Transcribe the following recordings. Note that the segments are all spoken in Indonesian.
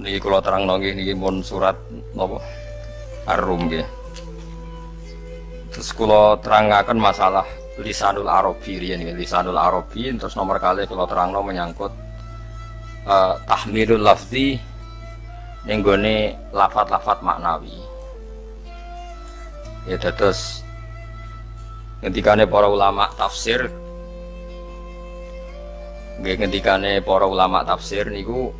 Niki kula terangno niki pun surat napa Ar-Rum nggih. Terus kula terangaken masalah lisanul Arabi riyen nggih, lisanul Arabi terus nomor kali kula terangno menyangkut tahmilul lafzi ning gone lafat-lafat maknawi. Ya terus ngendikane para ulama tafsir nggih ngendikane para ulama tafsir niku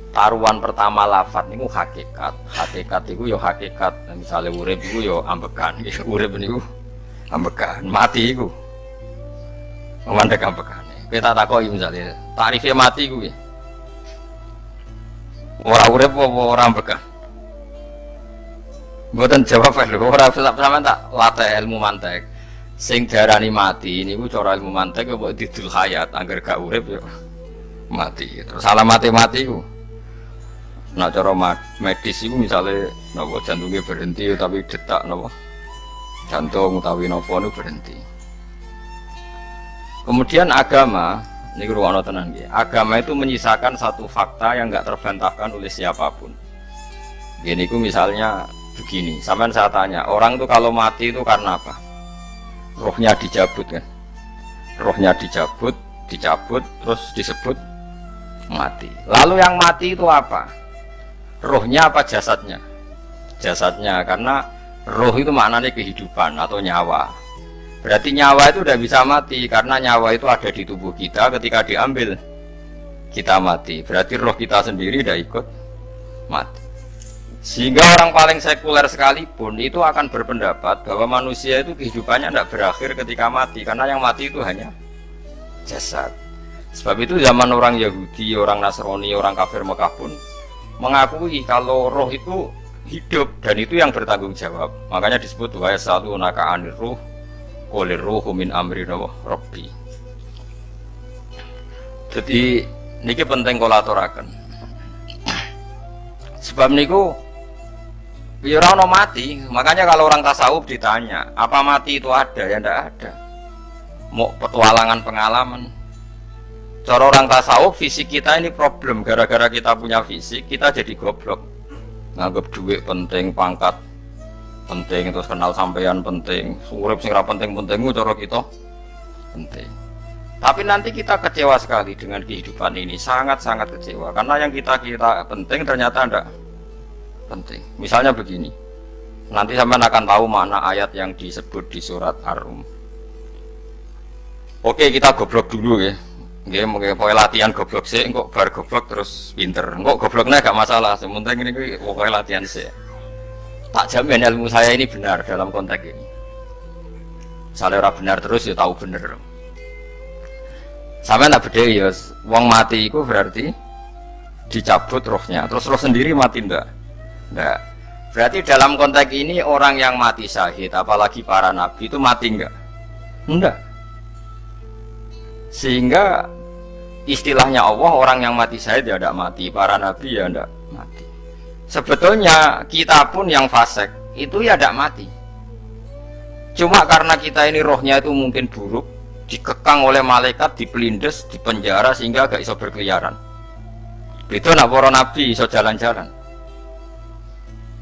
taruhan pertama lafat niku hakikat. Hakikat niku ya hakikat. Misale urip iku ya ambekan. Urip niku ambekan, mati iku mandek ambekane. Kowe tak takoki misale tarife mati iku piye? Ora urip apa ora ambekan? Mboten jawab lho, ora sampean tak latih ilmu mantek. Sing diarani mati niku cara ilmu mantek kok didul hayat, angger gak urip ya mati. Terus alamate mati iku. Nah cara medis iku misale napa jantungnya berhenti tapi detak napa jantung utawi napa niku berhenti. Kemudian agama niku ruwono tenan nggih. Agama itu menyisakan satu fakta yang enggak terbantahkan oleh siapapun. Gini niku misalnya begini, sampean saya tanya, orang itu kalau mati itu karena apa? Rohnya dicabut kan? Rohnya dicabut, terus disebut mati. Lalu yang mati itu apa? Rohnya apa jasadnya? Jasadnya, karena roh itu maknanya kehidupan atau nyawa. Berarti nyawa itu udah bisa mati, karena nyawa itu ada di tubuh kita, ketika diambil kita mati. Berarti roh kita sendiri udah ikut mati. Sehingga orang paling sekuler sekalipun itu akan berpendapat bahwa manusia itu kehidupannya tidak berakhir ketika mati, karena yang mati itu hanya jasad. Sebab itu zaman orang Yahudi, orang Nasrani, orang kafir Mekah pun mengakui kalau roh itu hidup dan itu yang bertanggung jawab. Makanya disebut wa yasalunaka 'anir ruh qul ruhu min amri rabbi. Jadi niki penting kula aturaken. Sebab niku ya ora ono mati, makanya kalau orang tasawuf ditanya, apa mati itu ada? Ya ndak ada. Mau petualangan pengalaman. Cara orang tasawuf fisik kita ini problem, gara-gara kita punya fisik, kita jadi goblok. Nganggep duit penting, pangkat penting, terus kenal sampean penting, urip sing ra penting-pentingmu cara kita penting. Tapi nanti kita kecewa sekali dengan kehidupan ini, sangat-sangat kecewa karena yang kita penting ternyata ndak penting. Misalnya begini, nanti sampean akan tahu mana ayat yang disebut di surat Ar-Rum. Oke, kita goblok dulu ya. Nggih, mungkin latihan goblok sih, kok bar goblok terus pinter. Kok gobloknya gak masalah, sementing ini pokoknya latihan sih. Tak jamin ilmu saya ini benar dalam konteks ini. Misalnya orang benar terus ya tahu bener. Sampean tak beda ya, wong mati itu berarti dicabut rohnya, terus roh sendiri mati ndak? Nggak. Berarti dalam konteks ini orang yang mati syahid, apalagi para nabi itu mati enggak? Enggak. Sehingga istilahnya Allah, orang yang mati syahid ya enggak mati, para nabi ya enggak mati. Sebetulnya kita pun yang fasik itu ya enggak mati. Cuma karena kita ini rohnya itu mungkin buruk, dikekang oleh malaikat, dipelindes, dipenjara sehingga gak iso berkeliaran. Itu nak para nabi iso jalan-jalan.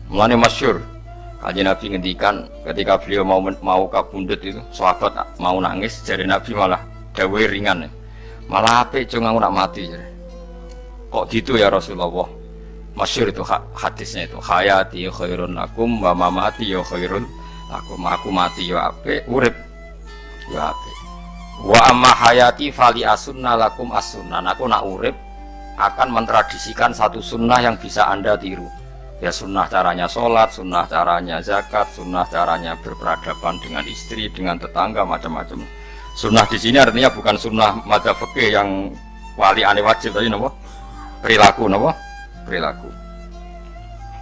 Mulane masyhur kanjeng Nabi ngendikan ketika beliau mau kabundut itu sahabat mau nangis, jare Nabi malah dawe ringan, malah apik cung aku nak mati jare. Kok gitu ya Rasulullah? Masyhur itu hadisnya itu, hayati khairun lakum wa mamati ya khairun lakum. Aku mati ya apik, urip ya apik. Wa amma hayati fali asunna lakum asunnan. Aku nak urip akan mentradisikan satu sunnah yang bisa Anda tiru. Ya sunnah caranya sholat, sunnah caranya zakat, sunnah caranya berperadaban dengan istri, dengan tetangga, macam-macam. Sunnah di sini artinya bukan sunnah madzhab fikih yang wali ane wajib tadi, nopo perilaku, nopo perilaku.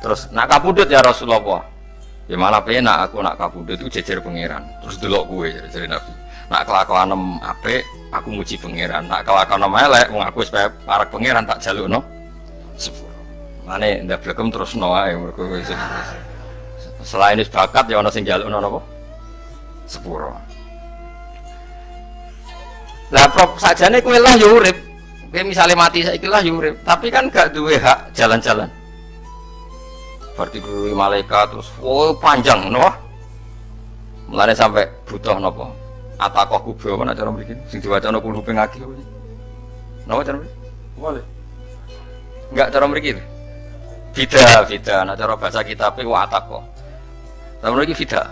Terus nak kabudut ya Rasulullah, ya malah penak aku nak kabudut itu jejer pangeran. Terus delok gue jadi Nabi. Nak kelakuan apik, aku muji pangeran. Nak kelakuan elek, wong aku supaya parek pangeran tak jalukno sepuro. Mane ndak blekem terus no ae mergo selain wis bakat ya ana sing njalukno napa sepuro. Lah prop sajane kowe lah ya urip Kayak misalnya mati saiki lah urip, tapi kan gak duwe hak jalan-jalan. Berarti kuwi malaikat terus panjang no. Mulane sampai butuh napa? Atakoh kubro ana cara mriki sing diwacana kulo ping akeh kuwi. Napa cara mriki? Boleh. Enggak cara mriki. Fida, ana cara bahasa kitabe wa atakoh. Cara mriki fida.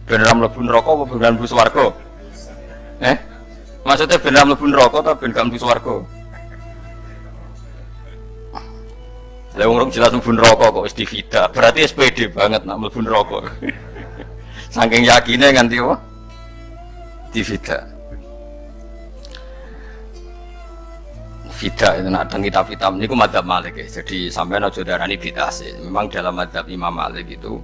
Bener mlebu neraka apa bener mlebu swarga? Maksudnya bener mlebu neraka ta ben gak mlebu swarga? Lah wong jelas mlebu neraka kok wis divida. Berarti SPD banget nak mlebu neraka. Saking yakine nganti apa? Divida. Fida itu nak teng kitab-kitab niku madzhab Malik ya. Jadi sampean aja darani bid'ah sih. Memang dalam madzhab Imam Malik itu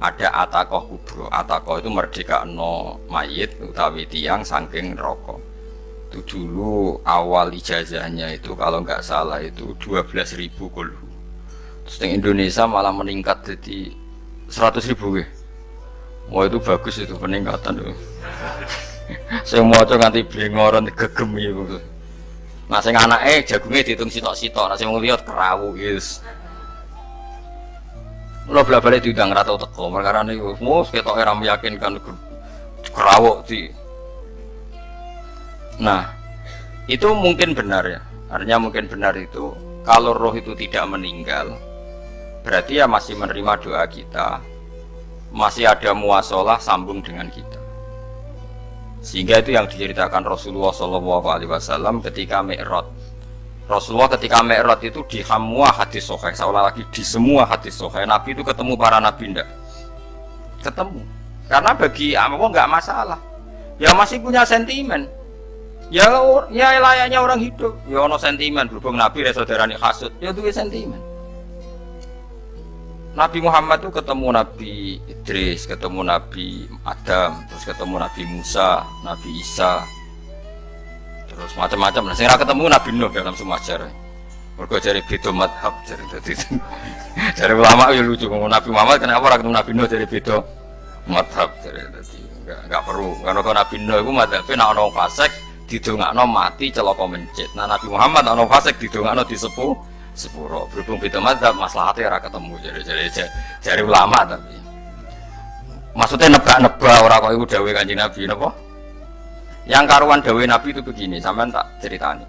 ada atakoh kubro. Atakoh itu merdekakno mayit utawi tiang saking neraka. Itu dulu awal ijazahnya itu kalau nggak salah itu 12.000 kulhu. Terus di Indonesia malah meningkat jadi 100.000 ya. Wah itu bagus itu peningkatan tuh. Saya mau coba nganti blengoran gegem gitu. Nah sing anake jagungnya dihitung sitok-sitok, nah sing wong liya kerawu guys. Lo balik diundang ra tau teko, perkara niku wis ketok ora meyakinkan kerawuk di. Nah, itu mungkin benar ya. Artinya mungkin benar itu kalau roh itu tidak meninggal, berarti ya masih menerima doa kita. Masih ada muasalah sambung dengan kita. Sehingga itu yang diceritakan Rasulullah SAW ketika Mi'raj. Rasulullah ketika Mi'raj itu di semua hadis sahih, seolah lagi di semua hadis sahih Nabi itu ketemu para nabi ndak? Ketemu. Karena bagi Allah nggak masalah. Ya masih punya sentimen. Ya layaknya orang hidup. Ya ono sentimen berhubung Nabi saudarane hasud, ya duwe sentimen. Nabi Muhammad itu ketemu Nabi Idris, ketemu Nabi Adam, terus ketemu Nabi Musa, Nabi Isa, terus macam-macam. Nah, sing ra ketemu Nabi Nuh dalam semua sejarah. Mergo jare beda madhab jare dadi. Jare ulama ya lucu ngomong Nabi Muhammad kenapa ora ketemu Nabi Nuh jare beda madhab jare dadi. Enggak perlu. Karena Nabi Nuh iku madhabe nek ana wong fasik didongakno mati celaka mencit. Nah Nabi Muhammad ana fasik didongakno disepuh sepuro, berhubung beda madzhab maslahatnya ora ketemu jari ulama tapi maksudnya nebak-nebak orang kok iku dawuh Kanjeng Nabi napa? Yang karuan dawuh Nabi itu begini, sampean tak ceritani.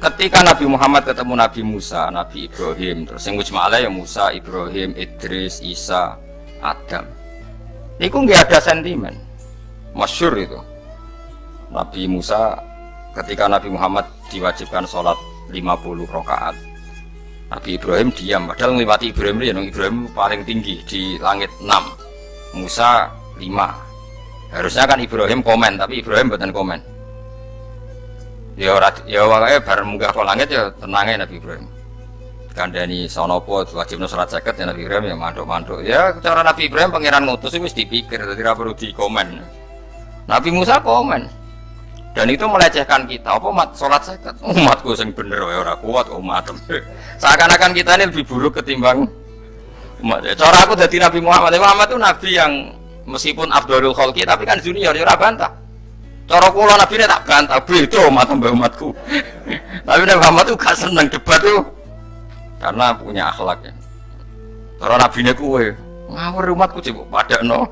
Ketika Nabi Muhammad ketemu Nabi Musa, Nabi Ibrahim, terus sing mujma'ala ya Musa, Ibrahim, Idris, Isa, Adam. Iku nggak ada sentimen. Masyhur itu. Nabi Musa ketika Nabi Muhammad diwajibkan sholat 50 rakaat. Nabi Ibrahim diam, padahal ngliwati Ibrahim ya Ibrahim paling tinggi di langit 6. Musa 5. Harusnya kan Ibrahim komen, tapi Ibrahim mboten komen. Ya wae bar munggah ke langit ya tenange Nabi Ibrahim. Kandhani sanapa wajibna salat 50 ya Nabi Ibrahim ya manduk-manduk. Ya cara Nabi Ibrahim pangeran ngutus wis dipikir, dadi ora perlu dikomen. Nabi Musa komen. Dan itu melecehkan kita, apa sholat zakat? Umatku sing bener wae ora kuat umat. Seakan-akan kita ini lebih buruk ketimbang umat. Cara aku dadi Nabi Muhammad. Muhammad itu nabi yang meskipun afdhalul khalqi tapi kan junior ya ora bantah. Cara kula nabi tak bantah, beda umat mbak umatku. Tapi Nabi Muhammad itu gak seneng debat tuh. Karena punya akhlak ya. Cara nabine kuwe ngawur umatku cek padakno.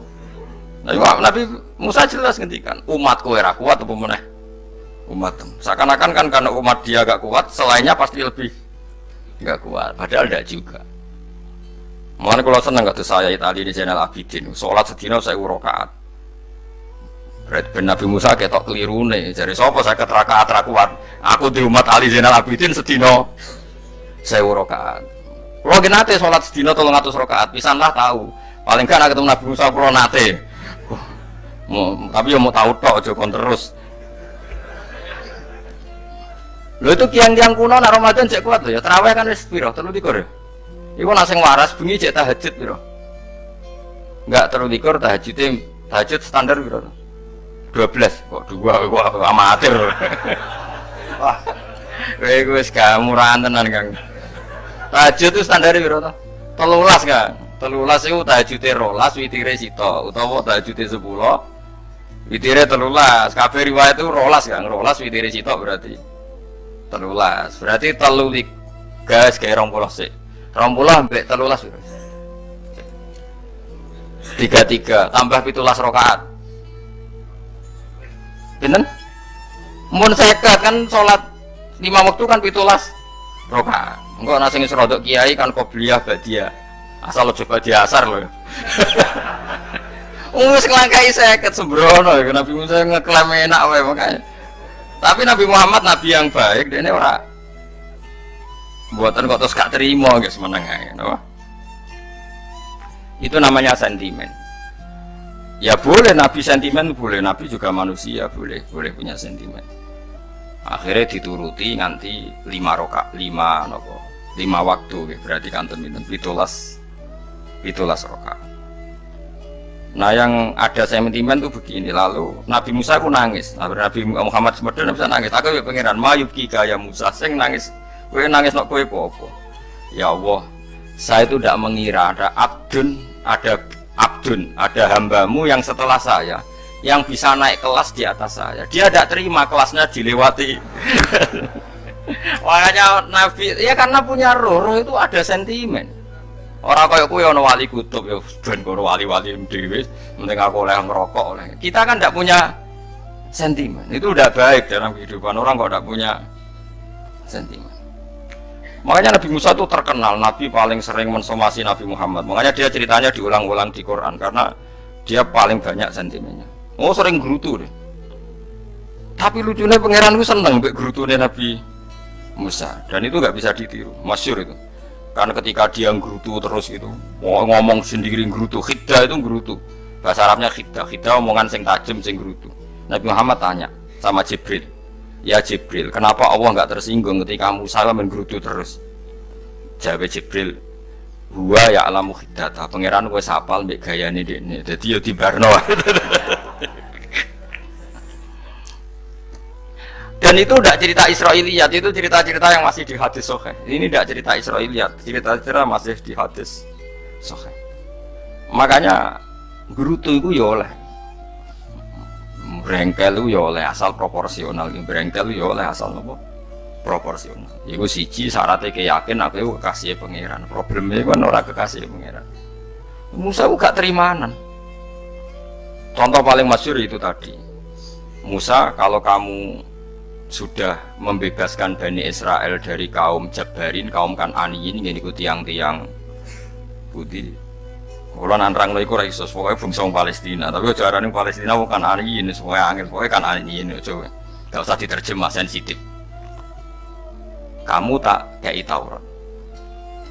Nabi Musa jelas ngendikan umatku ora kuat apa meneh umat. Seakan-akan kan karena umat dia gak kuat, selainnya pasti lebih gak kuat. Padahal tidak juga. Mulane kalau seneng kata saya Itali di Zainal Abidin, sholat sedina 1000 rakaat. Berarti Nabi Musa ketok kelirune. Jadi sapa saya rakaat ra kuat. Aku di umat Ali Zainal Abidin sedina 1000 rakaat. Kalau nate sholat sedina 300 rakaat, pisanlah tahu. Paling kan ketemu Nabi Musa kalau nate. Tapi ya mau tahu tok aja kon terus. Lho itu kiang-kiang kuno nek Ramadan cek kuat ya. Tarawih kan wis piro? 23 ya. Iku nek sing waras bengi cek tahajud piro? Enggak 23 tahajud standar piro? 12 kok 2 kok amatir. Wah. Kowe wis gak murahan tenan, Kang. Tahajud itu standar piro to? 13, Kang. 13 itu tahajude 12, witire sito utawa tahajude 10. Witire 13, kabeh riwayat itu 12 Kang, 12 witire sitok berarti. 13. Berarti 3 gawe 20 sik. 20 ambek 13 piro? 33 tambah 17 rakaat. Pinten? Mun 50 kan salat 5 waktu kan 17 rakaat. Engko ana sing rodok kiai kan qobliyah ba'diyah. Asal coba diasar lho. Wis nglangkai 50 sembrono ya Nabi Musa ngeklaim enak wae makanya. Tapi Nabi Muhammad nabi yang baik dene ora buatan kok terus gak terima guys meneng ae, no? Itu namanya sentimen. Ya boleh Nabi sentimen, boleh Nabi juga manusia, boleh punya sentimen. Akhirnya dituruti nganti 5 waktu, berarti kan teman-teman 17 rakaat. Nah yang ada sentimen tuh begini, lalu Nabi Musa aku nangis, Nabi Muhammad sebenarnya bisa nangis. Aku ya pengiran mayub kaya Musa, sing nangis, kowe nangis nak kowe apa? Ya Allah, saya itu tidak mengira ada ada hambamu yang setelah saya yang bisa naik kelas di atas saya. Dia tidak terima kelasnya dilewati. Makanya Nabi, ya karena punya roh itu ada sentimen. Orang kaya kowe ana wali kutub ya ben karo wali-wali dhewe, penting aku oleh ngerokok oleh. Kita kan tidak punya sentimen. Itu udah baik dalam kehidupan orang kok tidak punya sentimen. Makanya Nabi Musa itu terkenal, Nabi paling sering mensomasi Nabi Muhammad. Makanya dia ceritanya diulang-ulang di Quran karena dia paling banyak sentimennya. Oh sering gerutu deh. Tapi lucunya pangeran itu seneng mbek gerutunya Nabi Musa dan itu nggak bisa ditiru, masyhur itu. Karena ketika dia gerutu terus itu, ngomong sendiri gerutu, khiddah itu gerutu. Bahasa Arabnya khiddah omongan sing tajem sing gerutu. Nabi Muhammad tanya sama Jibril, ya Jibril, kenapa Allah nggak tersinggung ketika Musa menggerutu terus? Jawab Jibril, huwa ya alamu khiddata, pangeran gue sapal mbek gayane dekne. Dadi yo dibarno. Dan itu tidak cerita Israiliyat, itu cerita-cerita yang masih di hadis sahih. Ini tidak cerita Israiliyat, cerita-cerita masih di hadis sahih. Makanya gerutu itu ya oleh, brengkel itu ya oleh asal proporsional, brengkel itu ya oleh asal apa? Proporsional. Iku siji syaratnya keyakin aku itu kekasih pangeran. Problemnya kan orang kekasih pangeran. Musa itu gak terimanan. Contoh paling masyhur itu tadi. Musa, kalau kamu sudah membebaskan Bani Israel dari kaum Jabarin, kaum Kan'aniyin, ini ku tiang-tiang putih. Kalau nantrang lo iku raisos, pokoknya bangsa Palestina. Tapi ajaran yang Palestina bukan Kan'aniyin, semuanya angin, pokoknya Kan'aniyin. Coba, gak usah diterjemah sensitif. Kamu tak kayak Taurat.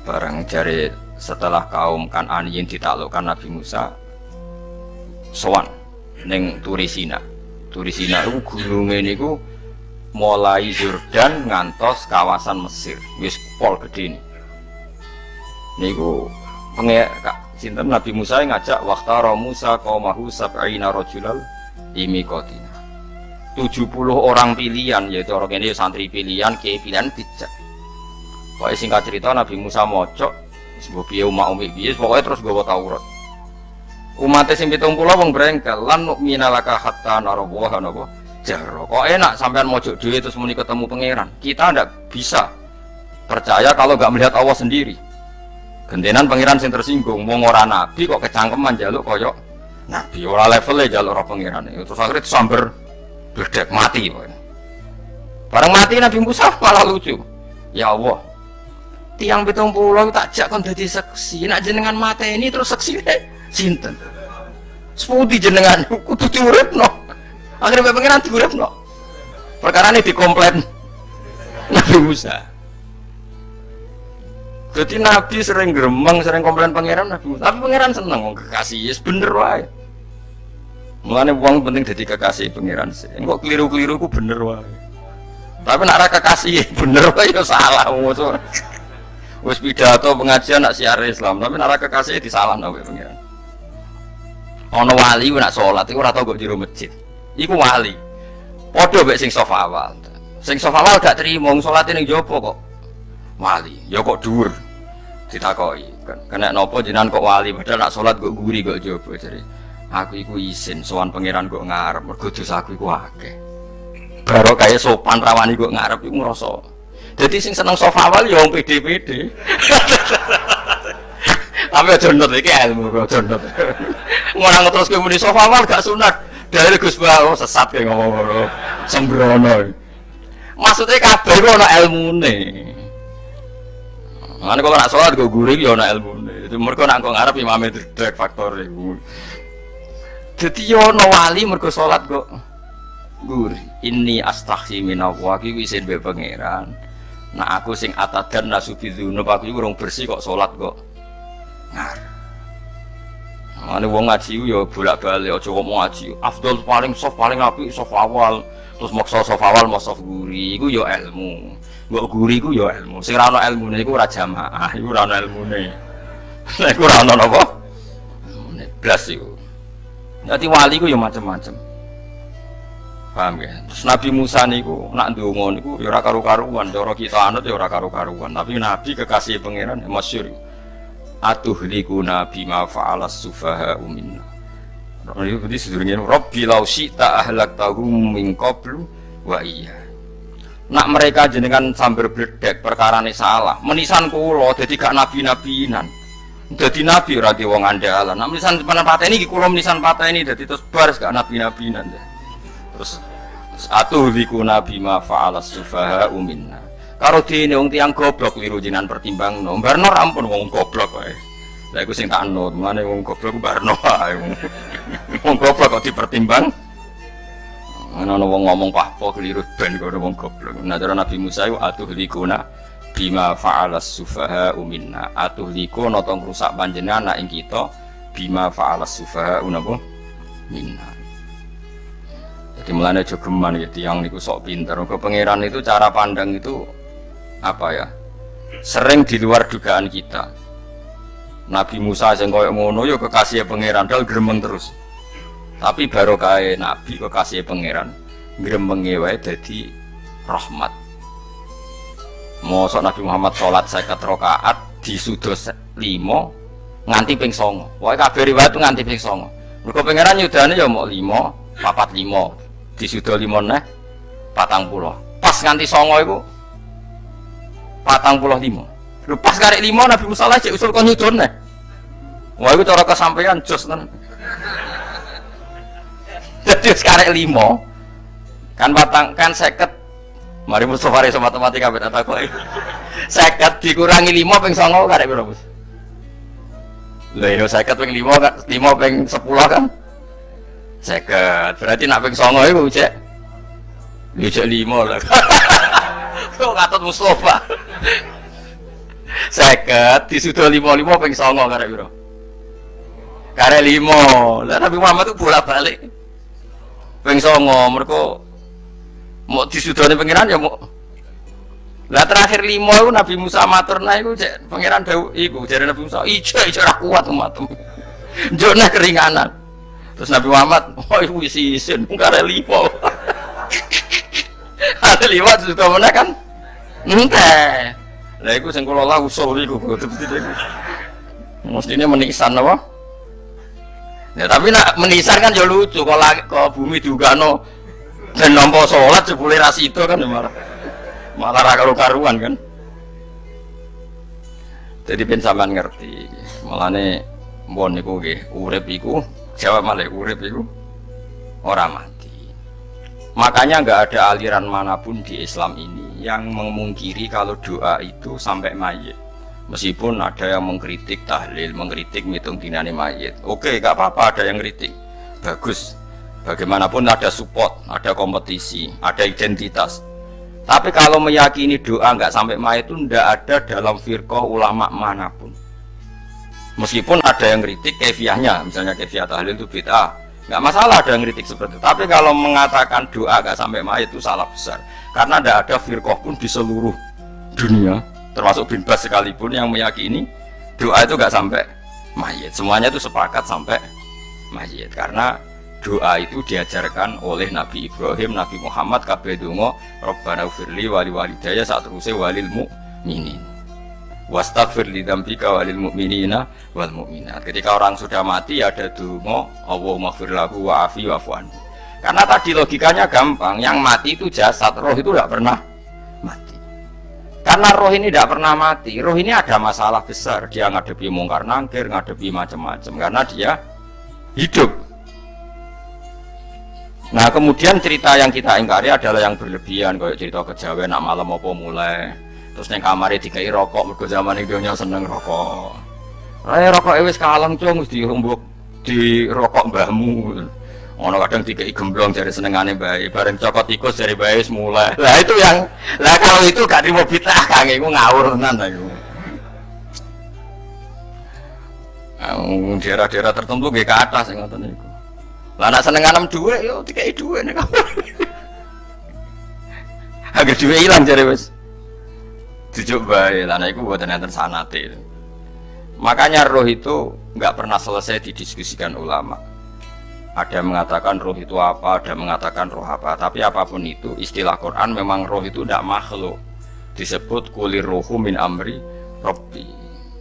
Barang jari setelah kaum Kan'aniyin ditaklukkan Nabi Musa, sowan neng Turisina. Turisina itu gunungnya ini ku mulai Yordan ngantos kawasan Mesir, wis pol gede nih. Niku sinten Nabi Musa ngajak waqtara Musa qaumahu sab'ina rajulal imiqatina. 70 orang pilihan, yaitu orang ini santri pilihan, kiai pilihan dijak. Pokoke singkat cerita Nabi Musa mocok sebab piye umat piye, pokoknya terus gawa Taurat. Umat sing 70 wong brengkel lan minalaka hatta narawaha napa. Jaro, kok enak sampean mojok dhewe terus muni ketemu pangeran. Kita ndak bisa percaya kalau nggak melihat Allah sendiri. Gentenan pangeran sing tersinggung, wong ora nabi kok kecangkeman njaluk koyok nabi, ora levelnya njaluk ora pangeran. Terus akhirnya disamber bledek mati pokoknya. Barang mati Nabi Musa malah lucu. Ya Allah, tiang 70 tak jak kon dadi saksi. Nek jenengan mateni terus saksine sinten? Sepundi jenengan kudu diuripno. Akhirnya pengiran diuripno. Perkara ini dikomplain Nabi Musa. Jadi Nabi sering gremeng, sering komplain pangeran Nabi Musa. Tapi pangeran seneng wong kekasih, yes bener wae. Mulane wong penting dadi kekasih pangeran sih. Engko keliru-keliru ku bener wae. Tapi nek ora kekasih bener wae ya salah wong. Wis pidato pengajian nak siar Islam, tapi nek ora kekasih disalahno wae pangeran. Ana wali ku nak salat iku ora tau kok jero masjid. Iku wali. Padha mek sing saf awal. Sing saf awal gak trimo wong salate ning jaba kok. Wali, ya kok dhuwur. Ditakoki, kena napa jenengan kok wali padahal nak salat kok guri kok jaba jare. Aku iku isin sowan pangeran kok ngarep mergo dosaku iku akeh. baru kayak sopan rawani gue ngarep itu ngerasa. Jadi sing seneng sofa awal ya wong pede-pede. Tapi aja nut iki ilmu kok aja nut. Ngono terus kowe muni sofa awal gak sunat. Dari Gus Bah sesat kayak ngomong ngono. Sembrono. Maksudnya kabeh ku ana ilmune. Mane kok nak salat go guring ya ana ilmune. Itu mergo nak kok ngarep imame drek faktor iku. Dadi yo ana wali mergo salat kok guri. Inni astaghfi minallah iki isin be pangeran. Nah aku sing atadan nasubidzunub aku iki urung bersih kok salat kok. Ngar. Mane wong ngaji yo bolak-balik aja ngomong ngaji. Afdol paling soft paling apik soft awal. Terus maksa soft awal mau soft guri iku yo ilmu. Mbok guri iku yo ilmu. Sing ora ana ilmune iku ora jamaah, iku ora ana ilmune. Nek ora ana napa? Ilmune blas iku. Dadi wali iku yo macam-macam. Paham ya? Terus Nabi Musa niku nak ndonga niku ya ora karu-karuan, cara kita anut ya ora karu-karuan. Tapi Nabi kekasih pangeran masyhur. Atuhlikuna bima fa'alas sufaha minna. Itu berarti sedurunge Rabbi law syi'ta ahlaktahum min qablu wa iya. Nak mereka jenengan sambar bledek perkarane salah. Menisan kula dadi gak nabi-nabinan. Dadi nabi ora di wong andalan. Nak menisan pateni iki kula menisan pateni dadi terus bar gak nabi-nabinan. Terus atuhlikuna bima fa'alas sufaha minna. Karo dene wong tiyang goblok liru jenengan pertimbangno. Barno rampun wong goblok wae. Lah iku sing tak anut, mane wong goblok ku barno wae. Wong goblok kok dipertimbang. Ana wong ngomong pahpo keliru ben karo wong goblok. Nah cara Nabi Musa iku atuhlikuna bima fa'alas sufaha minna. Atuhlikuna to ngrusak panjenengan ing kita bima fa'alas sufaha napa minna. Jadi mulane aja geman ya tiyang niku sok pinter. Mergo pangeran itu cara pandang itu apa ya? Sering di luar dugaan kita. Nabi Musa sing koyo ngono ya kekasih pangeran dal gremeng terus. Tapi barokah Nabi kekasih pangeran gremenge wae dadi rahmat. Mosok Nabi Muhammad salat 50 rakaat disudos 5 nganti ping 9. Wae kabeh riwayat nganti ping 9. Mergo pangeran yudane ya mok 5, 4 5. Disudo 5 neh 40. Pas nganti 9 iku 45. Lho pas karek 5 Nabi Musa cek usul kon nyudon neh. Wah iku cara kesampaian jos tenan. Dadi karek 5 kan patang kan 50. Mari Mustofa iso matematika ben tak kok. 50 dikurangi 5 ping 9 karek piro, Bos? Lha yo 50 ping 5 kan 5 ping 10 kan 50. Berarti nak ping 9 iku cek. Yo cek 5 lah. Kok katut Mustofa. 50 disudo 55 ping 9 karek piro? Karek 5. Lah Nabi Muhammad itu bolak-balik. Ping 9 mergo mau disudone pangeran ya mau. Lah terakhir 5 iku Nabi Musa maturna iku cek pangeran dawuh iku jare Nabi Musa ijo ora kuat umatmu. Njuk nek keringanan. Terus Nabi Muhammad, oh iku isin karek 5. Ada 5 disudo meneh kan? Enteh. Lah iku sing kula lah usul iku betul-betul iku. Mestine menisan apa? Ya tapi nak menisan kan ya lucu kalau bumi diugano dan nampa salat jebule ra sida kan malah ra karo-karuan kan. Jadi ben sampean ngerti. Mulane mbon niku nggih urip iku jawab malih urip iku ora mati. Makanya enggak ada aliran manapun di Islam ini yang memungkiri kalau doa itu sampai mayit. Meskipun ada yang mengkritik tahlil, mengkritik ngitung dinane mayit. Oke, enggak apa-apa ada yang kritik. Bagus. Bagaimanapun ada support, ada kompetisi, ada identitas. Tapi kalau meyakini doa enggak sampai mayit itu enggak ada dalam firqah ulama manapun. Meskipun ada yang kritik kefiahnya, misalnya kefiah tahlil itu bid'ah. Enggak masalah ada yang kritik seperti itu. Tapi kalau mengatakan doa enggak sampai mayit itu salah besar. Karena enggak ada firqah pun di seluruh dunia, termasuk bin Bas sekalipun yang meyakini doa itu enggak sampai mayit. Semuanya itu sepakat sampai mayit. Karena doa itu diajarkan oleh Nabi Ibrahim, Nabi Muhammad, kabeh donga Rabbana ufirli wali walidayya saat terusé walil mu'minin. Wastaghfir li dzambika walil mu'minina wal mu'minat. Ketika orang sudah mati ada donga Allahumma ighfir lahu wa afi wa'fu anhu. Karena tadi logikanya gampang, yang mati itu jasad, roh itu tidak pernah mati. Karena roh ini tidak pernah mati, roh ini ada masalah besar, dia ngadepi mungkar nangkir, ngadepi macam-macam, karena dia hidup. Nah kemudian cerita yang kita ingkari adalah yang berlebihan, kayak cerita kejawen nak malam apa mulai, terus neng kamar dikai rokok, mergo zaman itu seneng rokok. Rokok wis kaleng cung, mesti rumbuk di rokok mbahmu. Ono kadang dikai gemblong dari senengane bae, bareng cokot tikus dari bae mulai. Lah itu yang, lah kalau itu gak terima bid'ah kang, iku ngawur tenan iku. Daerah-daerah tertentu nggih ke atas ngoten niku. Lah nek senenganem dhuwit yo dikai dhuwit nek. Agar dhuwit ilang jare wis. Dijuk bae, lah nek iku mboten enten sanate. Makanya roh itu nggak pernah selesai didiskusikan ulama. Ada yang mengatakan roh itu apa, ada yang mengatakan roh apa. Tapi apapun itu, istilah Quran memang roh itu tidak makhluk. Disebut kulir rohu min amri robbi.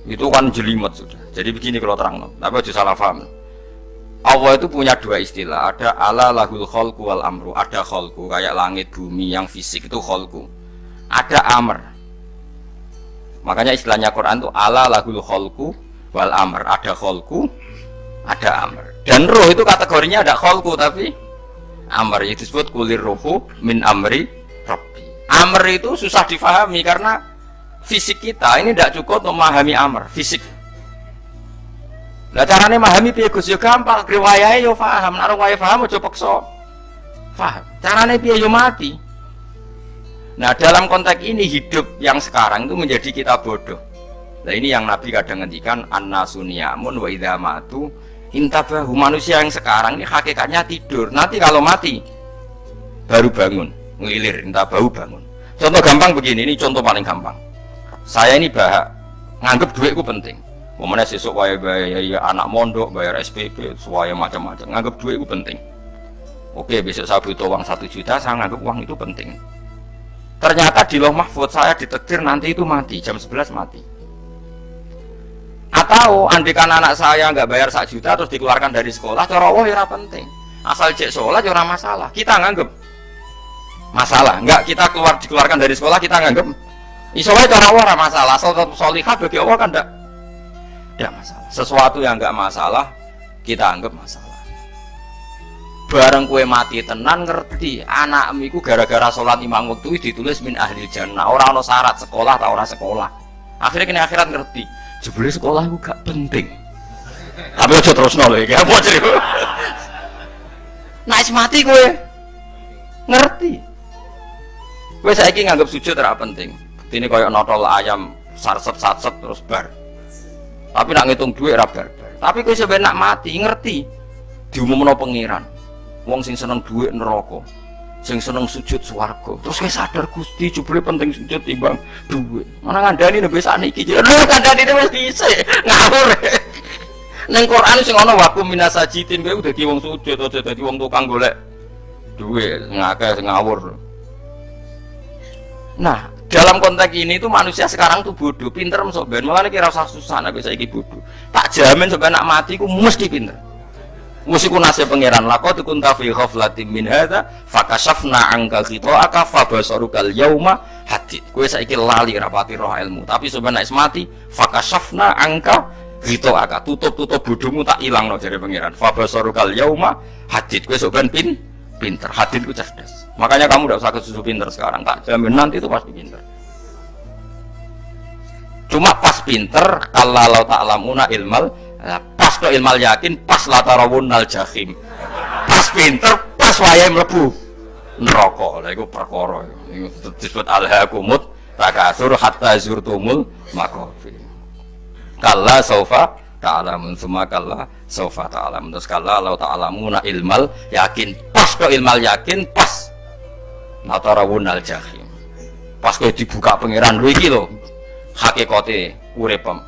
Itu kan jelimet sudah. Jadi begini kalau terang, tapi aja salah paham. Allah itu punya dua istilah. Ada ala lahul kholku wal amru. Ada kholku kayak langit bumi yang fisik itu kholku. Ada amr. Makanya istilahnya Quran itu ala lahul kholku wal amr. Ada kholku, ada amr. Dan roh itu kategorinya ada kholku tapi amr, itu disebut kulir rohu min amri rabbi. Amr itu susah difahami karena fisik kita ini tidak cukup memahami amr, fisik. Nah caranya memahami piye Gus yo gampang, riwayahe yo paham, nek riwayah paham aja paksa paham. Caranya piye yo mati. Nah dalam konteks ini hidup yang sekarang itu menjadi kita bodoh. Nah ini yang Nabi kadang ngendikan annasu niyamun wa idza matu intabahu. Manusia yang sekarang ini hakikatnya tidur. Nanti kalau mati baru bangun, ngelilir intabahu bangun. Contoh gampang begini, ini contoh paling gampang. Saya ini nganggep duitku penting. Momennya sesuk bayar anak mondok, bayar SPP, semuanya macam-macam. Nganggep duitku penting. Oke, besok saya butuh uang 1 juta, saya nganggep uang itu penting. Ternyata di Lauh Mahfudz saya ditakdir nanti itu mati, jam 11 mati. Atau andikan anak saya nggak bayar 1 juta terus dikeluarkan dari sekolah, cara Allah ya penting. Asal cek sholat ya masalah. Kita nganggep masalah. Enggak, kita dikeluarkan dari sekolah kita nganggep isowe cara Allah masalah. Asal sholihah bagi Allah kan enggak masalah. Sesuatu yang enggak masalah kita anggap masalah. Bareng kue mati tenan ngerti anakmu iku gara-gara sholat 5 waktu ditulis min ahli jannah. Ora ono syarat sekolah atau ora sekolah. Akhirnya kena akhirat ngerti. Jebule sekolah itu gak penting. Tapi aja terusno lho iki apa sih? Nek mati kowe ngerti. Kowe saiki nganggep sujud ora penting. Ini koyo notol ayam sarset-sarset terus bar. Tapi nak ngitung duit ora bar. Tapi kowe sampe nak mati ngerti diumumno pangeran. Wong sing seneng duit neraka. Sing seneng sujud swarga. Terus kowe sadar Gusti jebule penting sujud timbang duit. Mana ngandani nembe sakniki. Lho kandhane wis dhisik. Ngawur. Ning Quran sing ana wakum minasajidin kowe dadi wong sujud aja dadi wong tukang golek duit ngakeh ngawur. Nah, dalam konteks ini tuh manusia sekarang tuh bodoh, pinter sok ben. Mulane kira usah susah nek saiki bodoh. Tak jamin sampai nak mati ku mesti pinter. Mesti ku nasib pangeran laqad kunta fi ghaflatin min hadza fakashafna anka ghita'aka fabasarukal yauma hadid. Kowe saiki lali rapati roh ilmu, tapi sampai nek mati fakashafna anka ghita'aka, tutup bodohmu tak ilangno jare pangeran. Fabasarukal yauma hadid. Kowe sok ben pinter, hadid ku cerdas. Makanya kamu tidak usah kesusu pinter sekarang, tak jamin nanti itu pasti pinter. Cuma pas pinter, kalau ta'lamuna ilmal, pas ke ilmal yakin, pas latarawunnal jahim. Pas pinter, pas wayah mlebu neraka. Lha iku perkara. Iku disebut alhaakumut takasur hatta zurtumul maqabir. Kalla saufa ta'lamun, summa kalla saufa ta'lamun. Terus kalla law ta'lamuna ilmal yakin, pas ke ilmal yakin, pas natarawunnal jahim. Pas kowe dibuka pangeran lho iki lho hakikate uripem.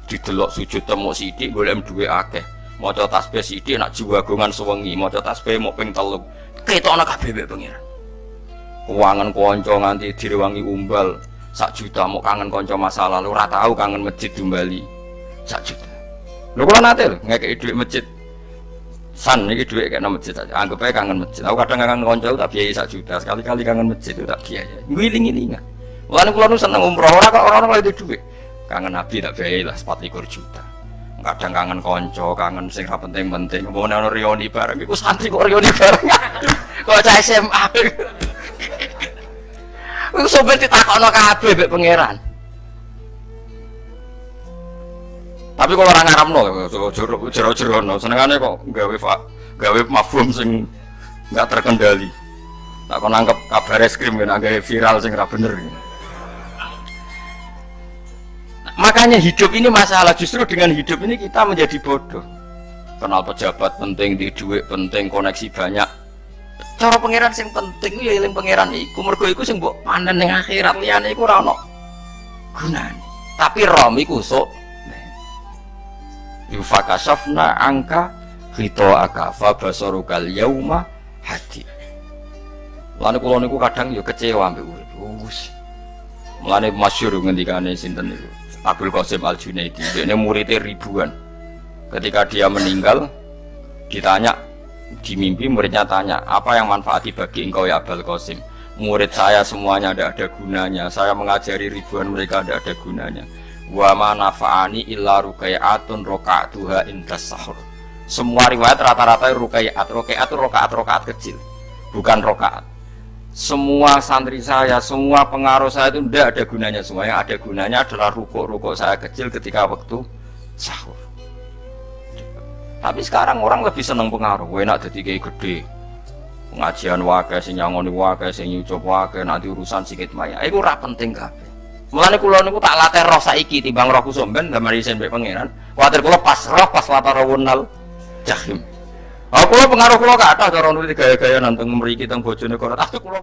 Didelok sujud temu sithik golek duwe akeh. Maca tasbih sithik nak jiwagongan sewengi, maca tasbih mok ping 3. Ketokno kabeh mek pangeran. Kuwangen kanca nganti direwangi umbal 1 juta mok kangen kanca masa lalu ora tau kangen masjid Dumbali 1 juta. Lho kula nate lho ngekeki dhuwit masjid San ini duit kayak masjid aja. Anggap aja kangen masjid. Aku kadang kangen konco tak biaya 1 juta. Sekali-kali kangen masjid itu tak biaya. Ngiling-ngilingan. Mulane kula nu seneng umroh orang lagi duit. Kangen Nabi tak biaya lah 24 juta. Kadang kangen konco, kangen sing ra penting-penting. Mbone ana rioni bareng iku santri kok rioni bareng. Kok cah SMA. Iku sampe ditakokno kabeh mbek pangeran. Tapi kalau orang ngaramno jero-jerono senengane kok gawe mafhum sing enggak terkendali. Tak kon nangkep kabar es krim kan gawe viral sing ra bener. Makanya hidup ini masalah, justru dengan hidup ini kita menjadi bodoh. Kenal pejabat penting, di duit penting, koneksi banyak. Cara pangeran sing penting ya eling pangeran iku, mergo iku sing mbok panen ning akhirat, liyane iku ora ono gunane. Tapi rom iku sok yufakasafna angka khitoaka fa basarukal yauma hadi. Lan kula niku kadang ya kecewa ambek urip. Wis. Mulane masyhur ngendikane sinten niku. Abdul Qasim Al-Junaidi, dia muridnya ribuan. Ketika dia meninggal, ditanya di mimpi, muridnya tanya, apa yang manfaati bagi engkau ya Abdul Qasim? Murid saya semuanya ada gunanya. Saya mengajari ribuan mereka ada gunanya. Wa ma nafa'ani illa rukai'atun roka'atuha indas sahur. Semua riwayat rata-rata rukai'at itu rokaat kecil, bukan rokaat. Semua santri saya, semua pengaruh saya itu tidak ada gunanya. Semua yang ada gunanya adalah rukuk saya kecil ketika waktu sahur. Tapi sekarang orang lebih senang pengaruh. Enak jadi kayak gede, pengajian wakai, sing nyangoni wakai, sing nyucup wakai, nanti urusan sikit maya. Itu ora penting kabeh. Mulane kula niku tak latih roh saiki timbang roh kusum ben gambar isen mbek pangeran. Kuwatir kula pas roh pas latarawunal jahim. Aku pengaruh kula kathah cara nulis gaya-gaya nanteng mriki teng bojone kok. Tapi kula